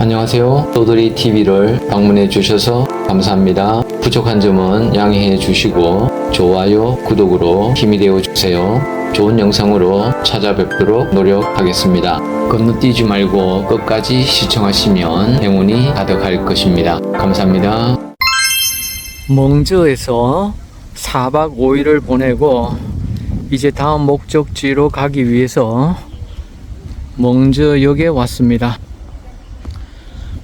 안녕하세요. 또들이 TV를 방문해 주셔서 감사합니다. 부족한 점은 양해해 주시고 좋아요, 구독으로 힘이 되어 주세요. 좋은 영상으로 찾아뵙도록 노력하겠습니다. 건너뛰지 말고 끝까지 시청하시면 행운이 가득할 것입니다. 감사합니다. 멍저에서 4박 5일을 보내고 이제 다음 목적지로 가기 위해서 멍저역에 왔습니다.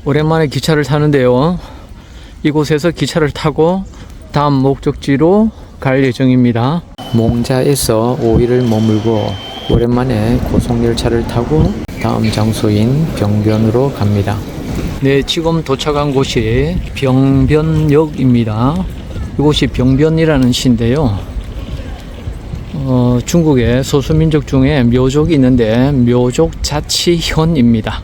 오랜만에 기차를 타는데요. 이곳에서 기차를 타고 다음 목적지로 갈 예정입니다. 몽자에서 5일을 머물고 오랜만에 고속열차를 타고 다음 장소인 병변으로 갑니다. 네, 지금 도착한 곳이 병변역입니다. 이곳이 병변이라는 시인데요. 중국의 소수민족 중에 묘족이 있는데 묘족 자치현입니다.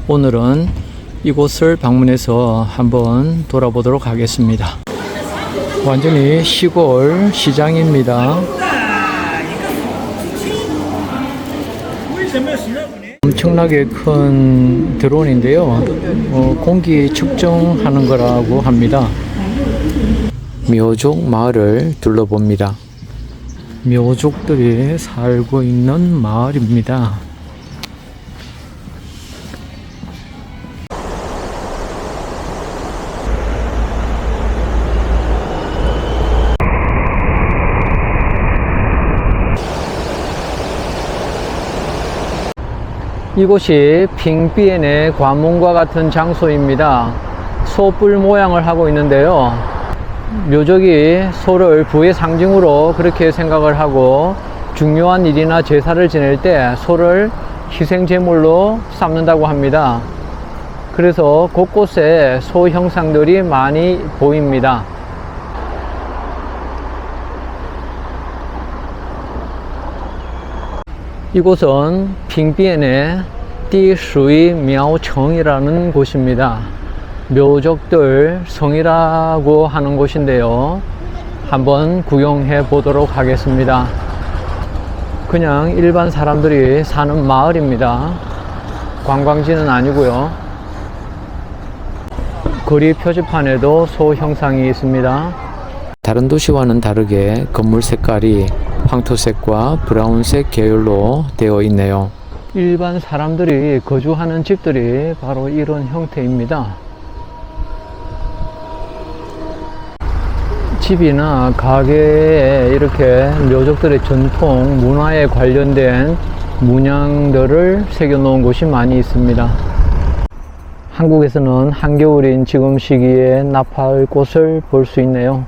오늘은 이곳을 방문해서 한번 돌아보도록 하겠습니다. 완전히 시골 시장입니다. 엄청나게 큰 드론인데요. 공기 측정하는 거라고 합니다. 묘족 마을을 둘러봅니다. 묘족들이 살고 있는 마을입니다. 이곳이 핑비엔의 관문과 같은 장소입니다. 소뿔 모양을 하고 있는데요. 묘족이 소를 부의 상징으로 그렇게 생각을 하고 중요한 일이나 제사를 지낼 때 소를 희생제물로 삼는다고 합니다. 그래서 곳곳에 소 형상들이 많이 보입니다. 이곳은 핑비엔의 띠수이 묘청이라는 곳입니다. 묘족들 성이라고 하는 곳인데요. 한번 구경해 보도록 하겠습니다. 그냥 일반 사람들이 사는 마을입니다. 관광지는 아니고요. 거리 표지판에도 소 형상이 있습니다. 다른 도시와는 다르게 건물 색깔이 황토색과 브라운색 계열로 되어 있네요. 일반 사람들이 거주하는 집들이 바로 이런 형태입니다. 집이나 가게에 이렇게 묘족들의 전통 문화에 관련된 문양들을 새겨 놓은 곳이 많이 있습니다. 한국에서는 한겨울인 지금 시기에 나팔꽃을 볼 수 있네요.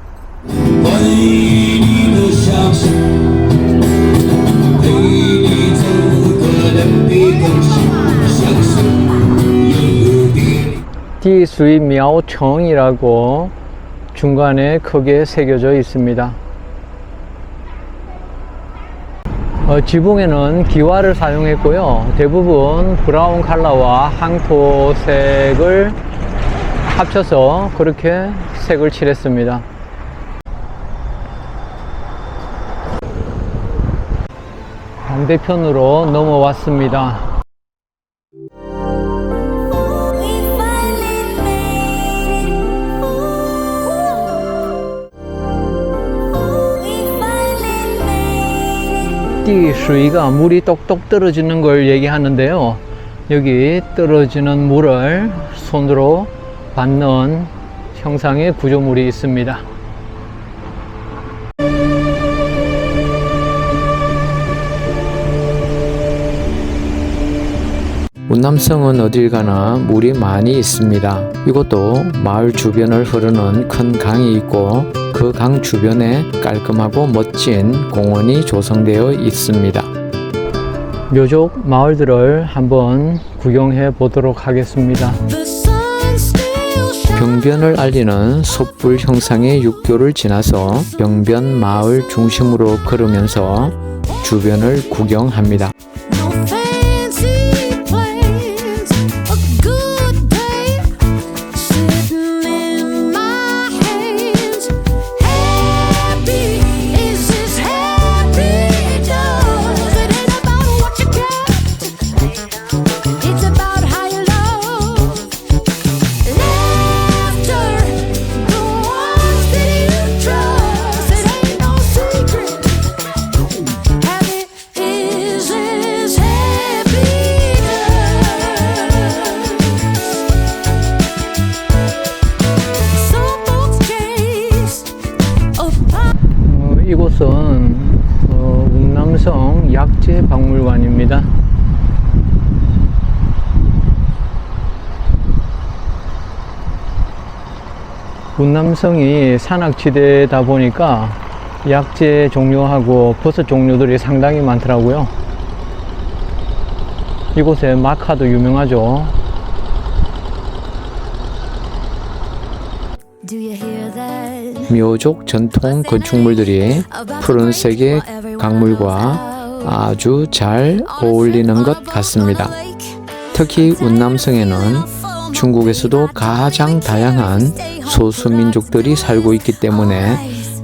디수이 묘청이라고 중간에 크게 새겨져 있습니다. 지붕에는 기와를 사용했고요. 대부분 브라운 컬러와 황토색을 합쳐서 그렇게 색을 칠했습니다. 반대편으로 넘어왔습니다. 띠수이가 물이 똑똑 떨어지는 걸 얘기하는데요. 여기 떨어지는 물을 손으로 받는 형상의 구조물이 있습니다. 운남성은 어딜 가나 물이 많이 있습니다. 이곳도 마을 주변을 흐르는 큰 강이 있고 그 강 주변에 깔끔하고 멋진 공원이 조성되어 있습니다. 묘족 마을들을 한번 구경해 보도록 하겠습니다. 병변을 알리는 솥불 형상의 육교를 지나서 병변 마을 중심으로 걸으면서 주변을 구경합니다. 이곳은 운남성 약재박물관입니다. 운남성이 산악지대다 보니까 약재 종류하고 버섯 종류들이 상당히 많더라고요. 이곳에 마카도 유명하죠. 묘족 전통 건축물들이 푸른색의 강물과 아주 잘 어울리는 것 같습니다. 특히 운남성에는 중국에서도 가장 다양한 소수민족들이 살고 있기 때문에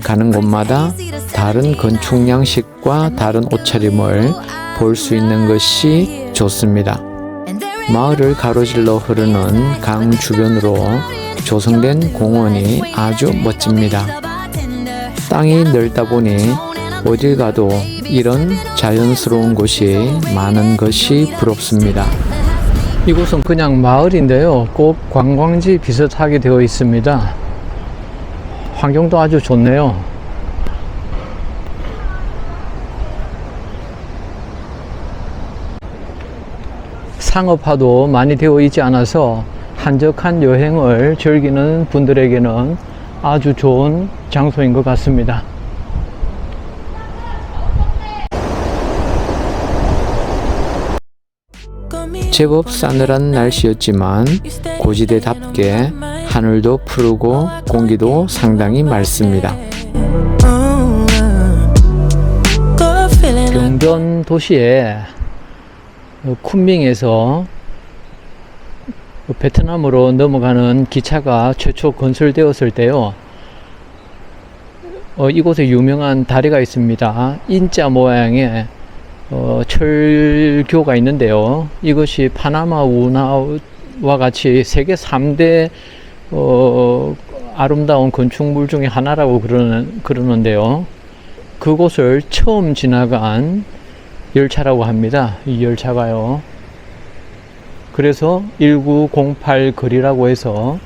가는 곳마다 다른 건축 양식과 다른 옷차림을 볼 수 있는 것이 좋습니다. 마을을 가로질러 흐르는 강 주변으로 조성된 공원이 아주 멋집니다. 땅이 넓다 보니 어딜 가도 이런 자연스러운 곳이 많은 것이 부럽습니다. 이곳은 그냥 마을인데요. 꼭 관광지 비슷하게 되어 있습니다. 환경도 아주 좋네요. 상업화도 많이 되어 있지 않아서 한적한 여행을 즐기는 분들에게는 아주 좋은 장소인 것 같습니다. 제법 싸늘한 날씨였지만 고지대답게 하늘도 푸르고 공기도 상당히 맑습니다. 병변 도시에 쿤밍에서 베트남으로 넘어가는 기차가 최초 건설되었을 때요. 이곳에 유명한 다리가 있습니다. 인자 모양의 철교가 있는데요. 이것이 파나마 운하와 같이 세계 3대 아름다운 건축물 중에 하나라고 그러는데요. 그곳을 처음 지나간 열차라고 합니다. 이 열차가요. 그래서 1908 거리라고 해서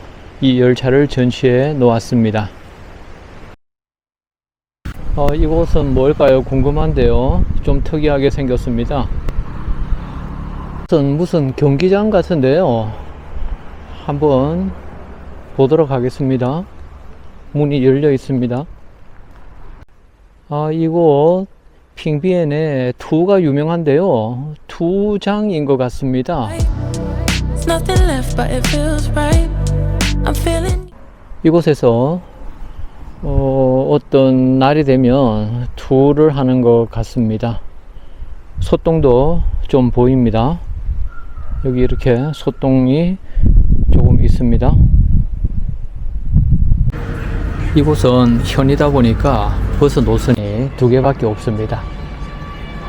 이 열차를 전시해 놓았습니다. 이곳은 뭘까요? 궁금한데요. 좀 특이하게 생겼습니다. 무슨 경기장 같은데요. 한번 보도록 하겠습니다. 문이 열려 있습니다. 이곳 핑비엔의 투가 유명한데요. 투장인 것 같습니다. 이곳에서 어떤 날이 되면 투를 하는 것 같습니다. 소똥도 좀 보입니다. 여기 이렇게 소똥이 조금 있습니다. 이곳은 현이다 보니까 버섯 노선이 두 개밖에 없습니다.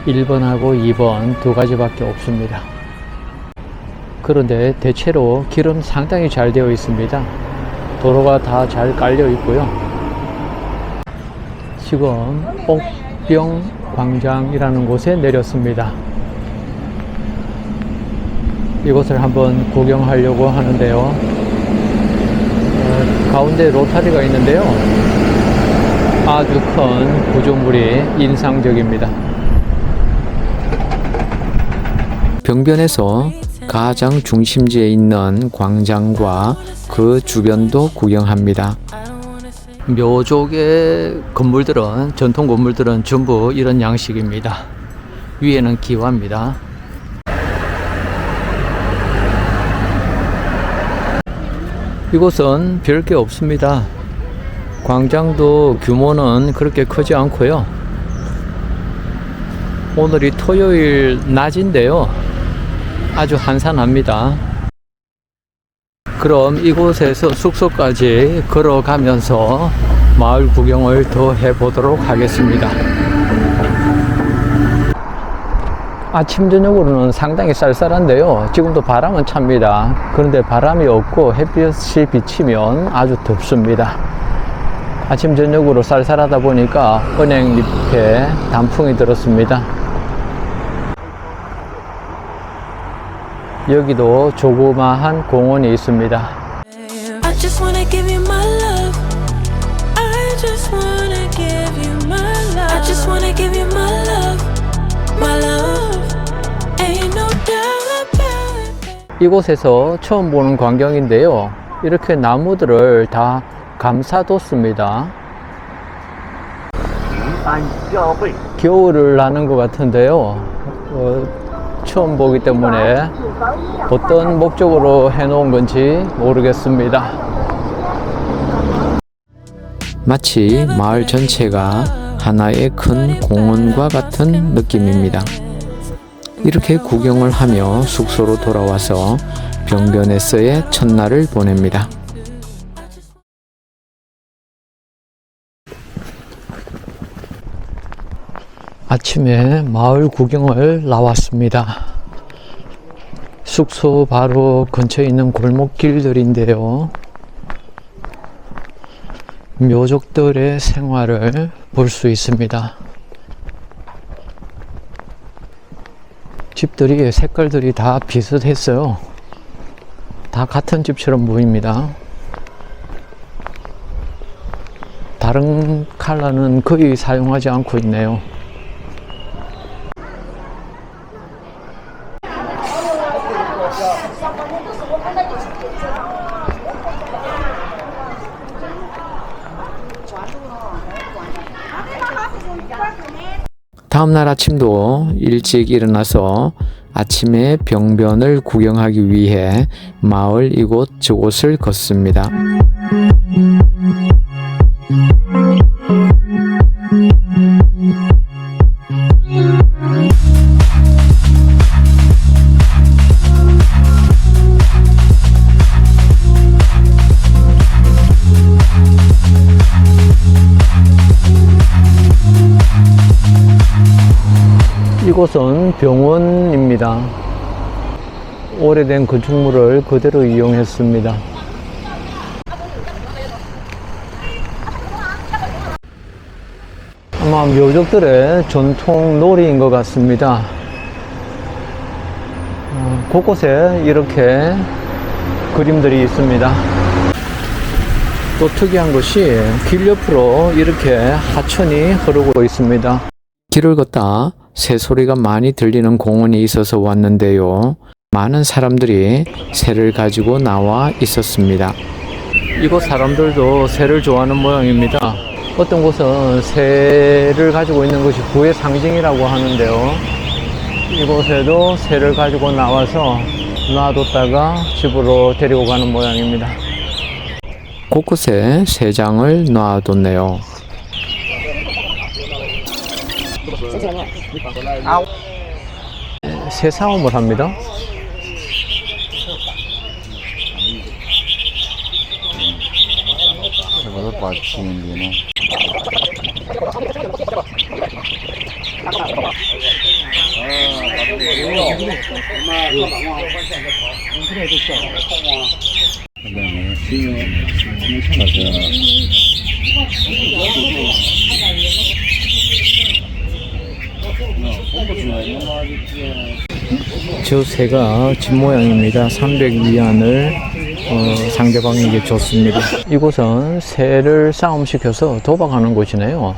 1번하고 2번 두 가지밖에 없습니다. 그런데 대체로 길은 상당히 잘 되어 있습니다. 도로가 다 잘 깔려 있고요. 지금 옥병 광장이라는 곳에 내렸습니다. 이곳을 한번 구경하려고 하는데요. 가운데 로타리가 있는데요. 아주 큰 구조물이 인상적입니다. 병변에서 가장 중심지에 있는 광장과 그 주변도 구경합니다. 묘족의 건물들은, 전통 건물들은 전부 이런 양식입니다. 위에는 기와입니다. 이곳은 별게 없습니다. 광장도 규모는 그렇게 크지 않고요. 오늘이 토요일 낮인데요. 아주 한산합니다. 그럼 이곳에서 숙소까지 걸어가면서 마을 구경을 더 해보도록 하겠습니다. 아침 저녁으로는 상당히 쌀쌀한데요. 지금도 바람은 찹니다. 그런데 바람이 없고 햇빛이 비치면 아주 덥습니다. 아침 저녁으로 쌀쌀하다 보니까 은행잎에 단풍이 들었습니다. 여기도 조그마한 공원이 있습니다. I just wanna give you my love. I just wanna give you my love. give you my love, ain't no doubt about it. 이곳에서 처음 보는 광경인데요. 이렇게 나무들을 다 감싸뒀습니다. 겨울을 나는 것 같은데요. 처음 보기 때문에 어떤 목적으로 해놓은 건지 모르겠습니다. 마치 마을 전체가 하나의 큰 공원과 같은 느낌입니다. 이렇게 구경을 하며 숙소로 돌아와서 병변에서의 첫날을 보냅니다. 아침에 마을 구경을 나왔습니다. 숙소 바로 근처에 있는 골목길들인데요. 묘족들의 생활을 볼 수 있습니다. 집들이 색깔들이 다 비슷했어요. 다 같은 집처럼 보입니다. 다른 컬러는 거의 사용하지 않고 있네요. 다음날 아침도 일찍 일어나서 아침에 병변을 구경하기 위해 마을 이곳 저곳을 걷습니다. 이곳은 병원입니다. 오래된 건축물을 그대로 이용했습니다. 아마 묘족들의 전통 놀이인 것 같습니다. 곳곳에 이렇게 그림들이 있습니다. 또 특이한 것이 길 옆으로 이렇게 하천이 흐르고 있습니다. 길을 걷다 새소리가 많이 들리는 공원이 있어서 왔는데요. 많은 사람들이 새를 가지고 나와 있었습니다. 이곳 사람들도 새를 좋아하는 모양입니다. 어떤 곳은 새를 가지고 있는 것이 부의 상징이라고 하는데요. 이곳에도 새를 가지고 나와서 놔뒀다가 집으로 데리고 가는 모양입니다. 곳곳에 새장을 놔뒀네요. 새 싸움을 합니다. 저 새가 집 모양입니다. 300위안을 상대방에게 줬습니다. 이곳은 새를 싸움시켜서 도박하는 곳이네요.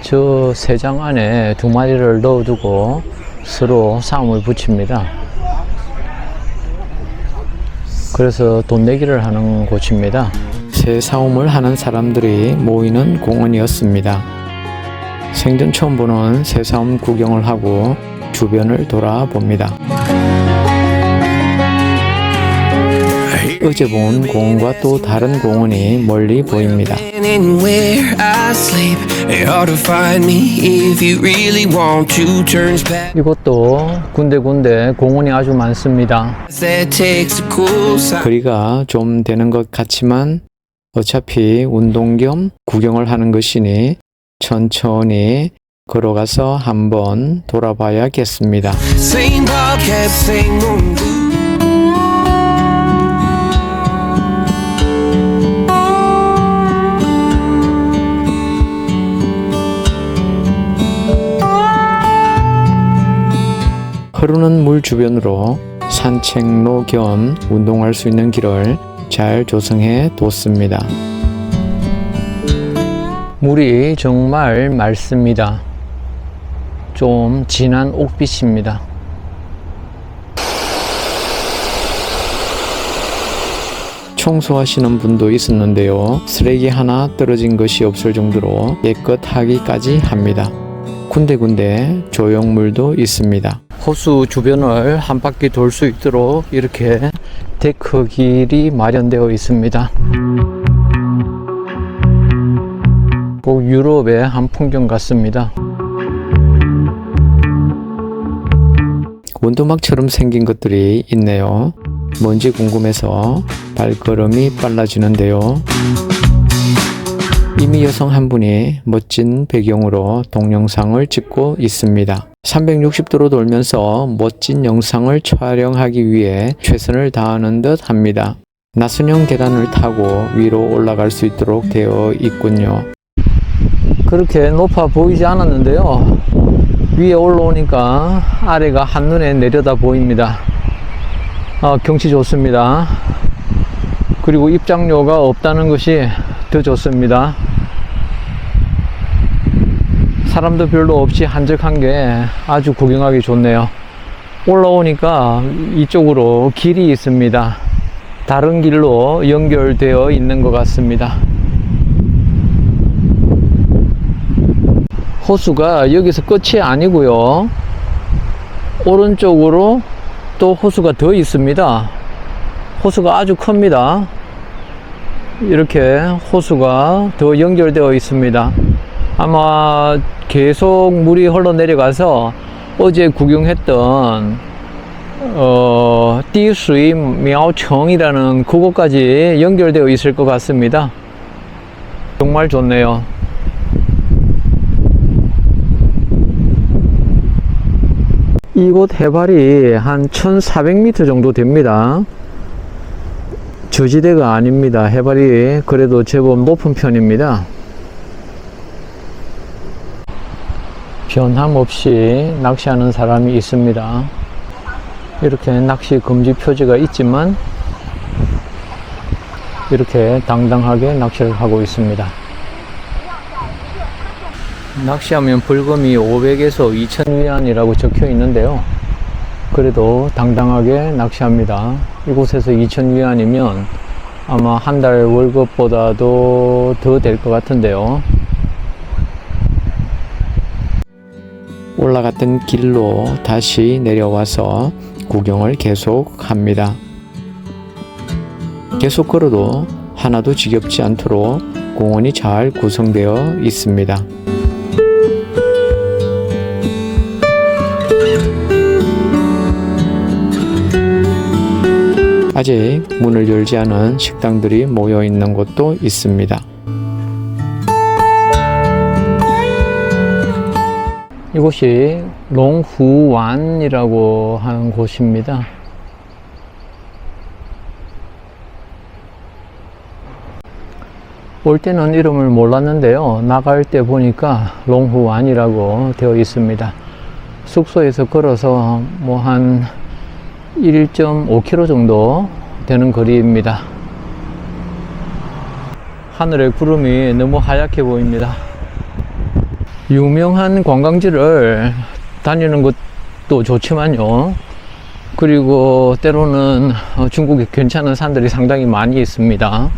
저 새장 안에 2마리를 넣어두고 서로 싸움을 붙입니다. 그래서 돈 내기를 하는 곳입니다. 새 싸움을 하는 사람들이 모이는 공원이었습니다. 생전 처음 보는 새 싸움 구경을 하고 주변을 돌아봅니다. 어제 본 공원과 또 다른 공원이 멀리 보입니다. 이곳도 군데군데 공원이 아주 많습니다. 거리가 좀 되는 것 같지만 어차피 운동 겸 구경을 하는 것이니 천천히 걸어가서 한번 돌아봐야겠습니다. 흐르는 물 주변으로 산책로 겸 운동할 수 있는 길을 잘 조성해 뒀습니다. 물이 정말 맑습니다. 좀 진한 옥빛입니다. 청소하시는 분도 있었는데요. 쓰레기 하나 떨어진 것이 없을 정도로 깨끗하기까지 합니다. 군데군데 조형물도 있습니다. 호수 주변을 한 바퀴 돌 수 있도록 이렇게 데크 길이 마련되어 있습니다. 꼭 유럽의 한 풍경 같습니다. 원두막처럼 생긴 것들이 있네요. 뭔지 궁금해서 발걸음이 빨라지는데요. 이미 여성 한 분이 멋진 배경으로 동영상을 찍고 있습니다. 360도로 돌면서 멋진 영상을 촬영하기 위해 최선을 다하는 듯 합니다. 나선형 계단을 타고 위로 올라갈 수 있도록 되어 있군요. 그렇게 높아 보이지 않았는데요. 위에 올라오니까 아래가 한눈에 내려다 보입니다. 경치 좋습니다. 그리고 입장료가 없다는 것이 더 좋습니다. 사람도 별로 없이 한적한 게 아주 구경하기 좋네요. 올라오니까 이쪽으로 길이 있습니다. 다른 길로 연결되어 있는 것 같습니다. 호수가 여기서 끝이 아니고요. 오른쪽으로 또 호수가 더 있습니다. 호수가 아주 큽니다. 이렇게 호수가 더 연결되어 있습니다. 아마 계속 물이 흘러내려가서 어제 구경했던 띠수이 묘청이라는 그곳까지 연결되어 있을 것 같습니다. 정말 좋네요. 이곳 해발이 한 1400m 정도 됩니다. 저지대가 아닙니다. 해발이 그래도 제법 높은 편입니다. 변함없이 낚시하는 사람이 있습니다. 이렇게 낚시 금지 표지가 있지만 이렇게 당당하게 낚시를 하고 있습니다. 낚시하면 벌금이 500에서 2000위안이라고 적혀 있는데요. 그래도 당당하게 낚시합니다. 이곳에서 2000위안이면 아마 한 달 월급보다도 더 될 것 같은데요. 올라갔던 길로 다시 내려와서 구경을 계속 합니다. 계속 걸어도 하나도 지겹지 않도록 공원이 잘 구성되어 있습니다. 아직 문을 열지 않은 식당들이 모여 있는 곳도 있습니다. 이곳이 롱후완이라고 하는 곳입니다. 올 때는 이름을 몰랐는데요. 나갈 때 보니까 롱후완이라고 되어 있습니다. 숙소에서 걸어서 뭐 한 1.5km 정도 되는 거리입니다. 하늘의 구름이 너무 하얗게 보입니다. 유명한 관광지를 다니는 것도 좋지만요. 그리고 때로는 중국에 괜찮은 산들이 상당히 많이 있습니다.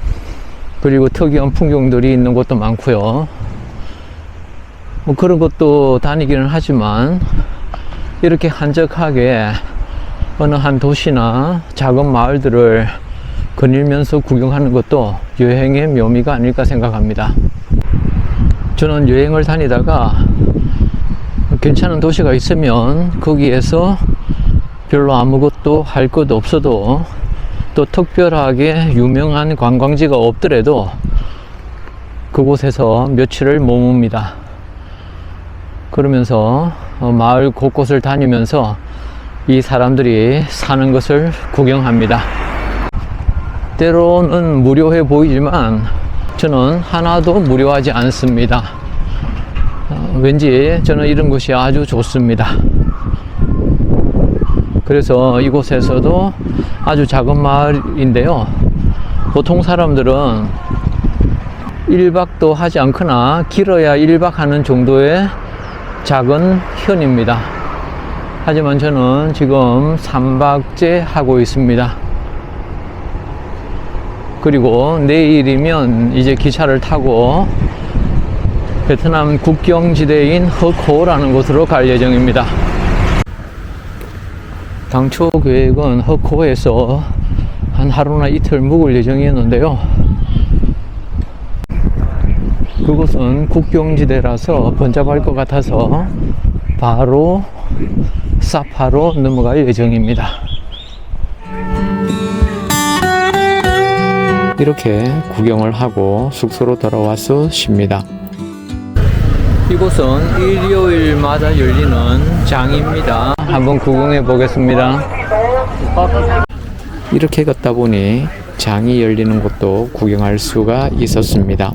그리고 특이한 풍경들이 있는 곳도 많고요. 뭐 그런 것도 다니기는 하지만 이렇게 한적하게 어느 한 도시나 작은 마을들을 거닐면서 구경하는 것도 여행의 묘미가 아닐까 생각합니다. 저는 여행을 다니다가 괜찮은 도시가 있으면 거기에서 별로 아무것도 할 것 없어도 또 특별하게 유명한 관광지가 없더라도 그곳에서 며칠을 머뭅니다. 그러면서 마을 곳곳을 다니면서 이 사람들이 사는 것을 구경합니다. 때로는 무료해 보이지만 저는 하나도 무료하지 않습니다. 왠지 저는 이런 것이 아주 좋습니다. 그래서 이곳에서도 아주 작은 마을인데요. 보통 사람들은 1박도 하지 않거나 길어야 1박 하는 정도의 작은 현입니다. 하지만 저는 지금 3박째 하고 있습니다. 그리고 내일이면 이제 기차를 타고 베트남 국경지대인 허코라는 곳으로 갈 예정입니다. 당초 계획은 허코에서 한 하루나 이틀 묵을 예정이었는데요. 그곳은 국경지대라서 번잡할 것 같아서 바로 사파로 넘어갈 예정입니다. 이렇게 구경을 하고 숙소로 돌아와서 쉽니다. 이곳은 일요일마다 열리는 장입니다. 한번 구경해 보겠습니다. 이렇게 걷다 보니 장이 열리는 곳도 구경할 수가 있었습니다.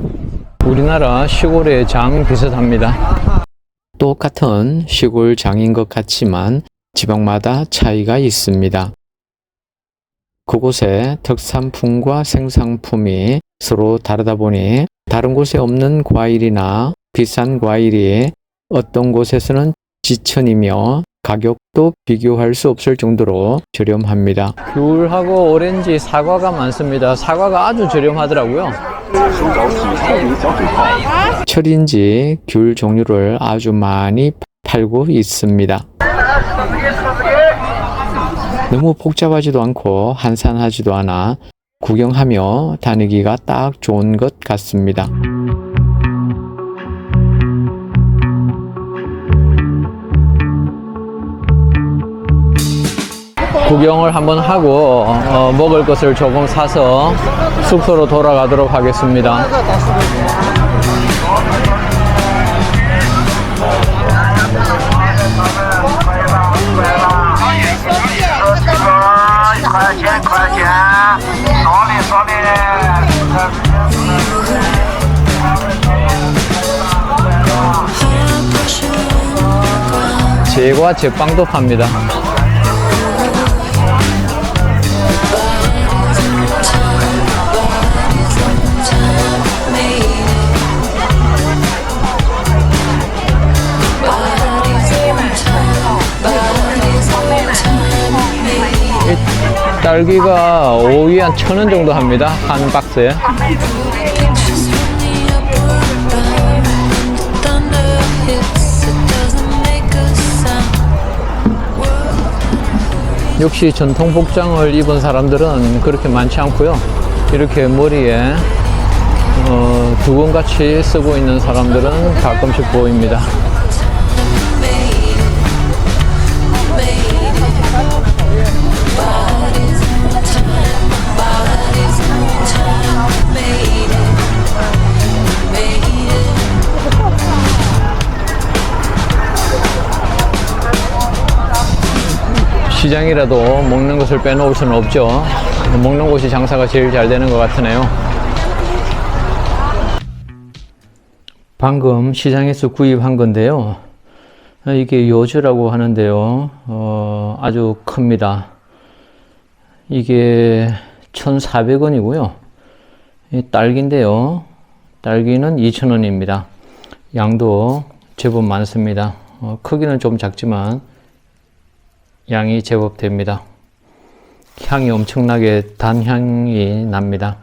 우리나라 시골의 장 비슷합니다. 똑같은 시골 장인 것 같지만 지방마다 차이가 있습니다. 그곳의 특산품과 생산품이 서로 다르다 보니 다른 곳에 없는 과일이나 비싼 과일이 어떤 곳에서는 지천이며 가격도 비교할 수 없을 정도로 저렴합니다. 귤하고 오렌지, 사과가 많습니다. 사과가 아주 저렴하더라고요. 철인지 귤 종류를 아주 많이 팔고 있습니다. 너무 복잡하지도 않고 한산하지도 않아 구경하며 다니기가 딱 좋은 것 같습니다. 구경을 한번 하고 먹을 것을 조금 사서 숙소로 돌아가도록 하겠습니다. 제과 제빵도 팝니다. 딸기가 오이 한 1,000원 정도 합니다. 한 박스에. 역시 전통 복장을 입은 사람들은 그렇게 많지 않고요. 이렇게 머리에 두건같이 쓰고 있는 사람들은 가끔씩 보입니다. 시장이라도 먹는 것을 빼놓을 수는 없죠. 먹는 곳이 장사가 제일 잘 되는 것 같으네요. 방금 시장에서 구입한 건데요. 이게 요즈라고 하는데요. 아주 큽니다. 이게 1,400원이고요. 딸기인데요. 딸기는 2,000원입니다. 양도 제법 많습니다. 크기는 좀 작지만 양이 제법 됩니다. 향이 엄청나게 단향이 납니다.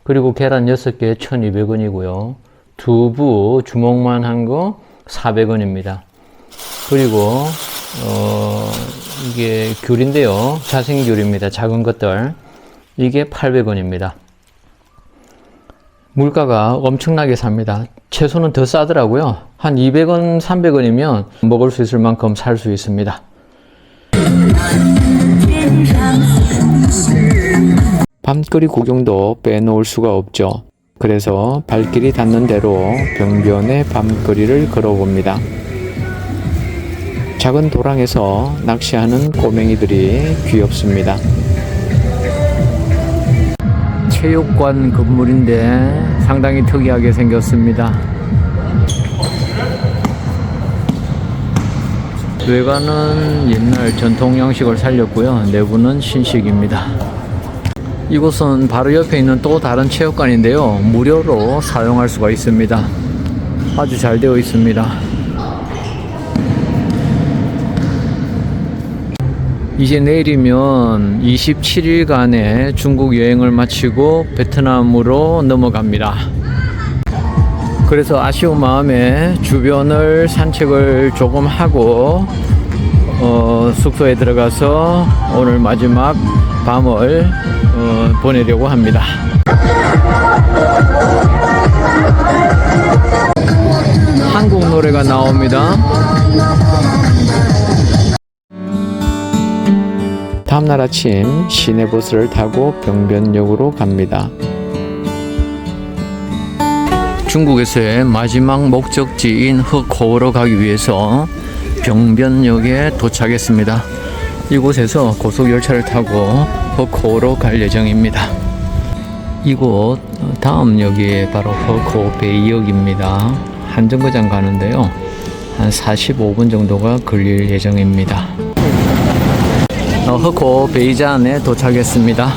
그리고 계란 6개 1,200원이고요. 두부 주먹만 한 거 400원입니다. 그리고 이게 귤인데요. 자생귤입니다. 작은 것들. 이게 800원입니다. 물가가 엄청나게 삽니다. 채소는 더 싸더라고요. 한 200원, 300원이면 먹을 수 있을 만큼 살 수 있습니다. 밤거리 구경도 빼놓을 수가 없죠. 그래서 발길이 닿는 대로 병변의 밤거리를 걸어봅니다. 작은 도랑에서 낚시하는 꼬맹이들이 귀엽습니다. 체육관 건물인데 상당히 특이하게 생겼습니다. 외관은 옛날 전통 양식을 살렸고요. 내부는 신식입니다. 이곳은 바로 옆에 있는 또 다른 체육관인데요. 무료로 사용할 수가 있습니다. 아주 잘 되어 있습니다. 이제 내일이면 27일간의 중국 여행을 마치고 베트남으로 넘어갑니다. 그래서 아쉬운 마음에 주변을 산책을 조금 하고 숙소에 들어가서 오늘 마지막 밤을 보내려고 합니다. 한국 노래가 나옵니다. 다음날 아침 시내버스를 타고 병변역으로 갑니다. 중국에서의 마지막 목적지인 허코우로 가기 위해서 병변역에 도착했습니다. 이곳에서 고속열차를 타고 허코우로 갈 예정입니다. 이곳 다음 역이 바로 허코베이역입니다. 한정거장 가는데요. 한 45분 정도가 걸릴 예정입니다. 허코베이잔에 도착했습니다.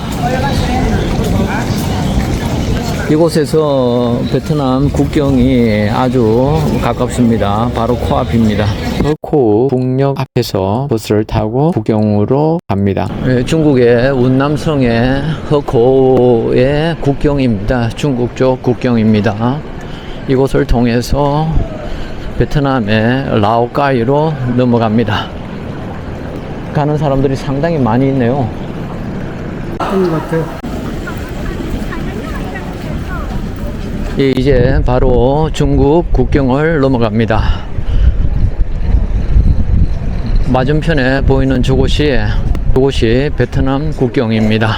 이곳에서 베트남 국경이 아주 가깝습니다. 바로 코앞입니다. 허코 북역 앞에서 버스를 타고 국경으로 갑니다. 중국의 운남성의 허코의 국경입니다. 중국 쪽 국경입니다. 이곳을 통해서 베트남의 라오까이로 넘어갑니다. 가는 사람들이 상당히 많이 있네요. 예, 이제 바로 중국 국경을 넘어갑니다. 맞은편에 보이는 저곳이 베트남 국경입니다.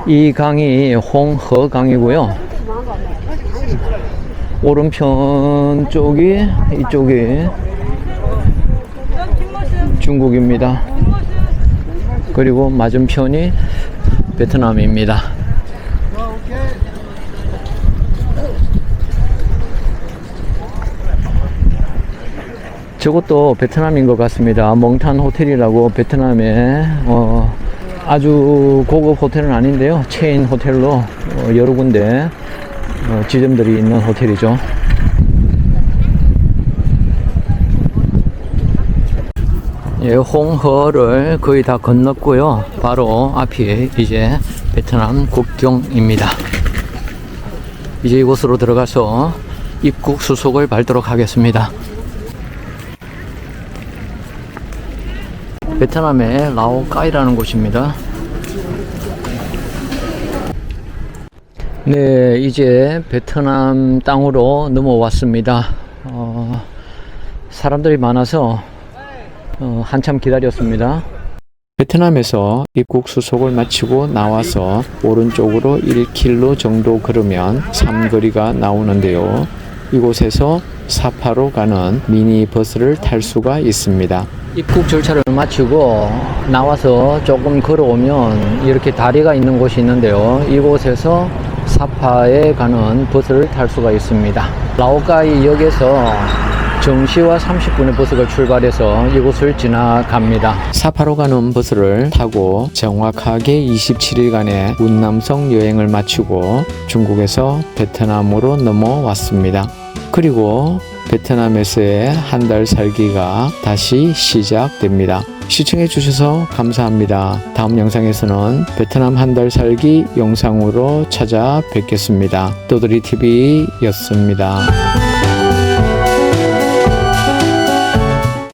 이 강이 홍허강이고요. 오른편 이쪽이 중국입니다. 그리고 맞은편이 베트남입니다. 저것도 베트남인 것 같습니다. 몽탄 호텔이라고 베트남의 아주 고급 호텔은 아닌데요. 체인 호텔로 여러 군데 지점들이 있는 호텔이죠. 예, 홍허를 거의 다 건넜고요. 바로 앞이 이제 베트남 국경입니다. 이제 이곳으로 들어가서 입국 수속을 밟도록 하겠습니다. 베트남의 라오까이라는 곳입니다. 네, 이제 베트남 땅으로 넘어왔습니다. 사람들이 많아서 한참 기다렸습니다. 베트남에서 입국 수속을 마치고 나와서 오른쪽으로 1km 정도 걸으면 삼거리가 나오는데요. 이곳에서 사파로 가는 미니 버스를 탈 수가 있습니다. 입국 절차를 마치고 나와서 조금 걸어오면 이렇게 다리가 있는 곳이 있는데요. 이곳에서 사파에 가는 버스를 탈 수가 있습니다. 라오까이 역에서 정시와 30분의 버스가 출발해서 이곳을 지나갑니다. 사파로 가는 버스를 타고 정확하게 27일간의 운남성 여행을 마치고 중국에서 베트남으로 넘어왔습니다. 그리고 베트남에서의 한 달 살기가 다시 시작됩니다. 시청해 주셔서 감사합니다. 다음 영상에서는 베트남 한 달 살기 영상으로 찾아뵙겠습니다. 또드리TV였습니다.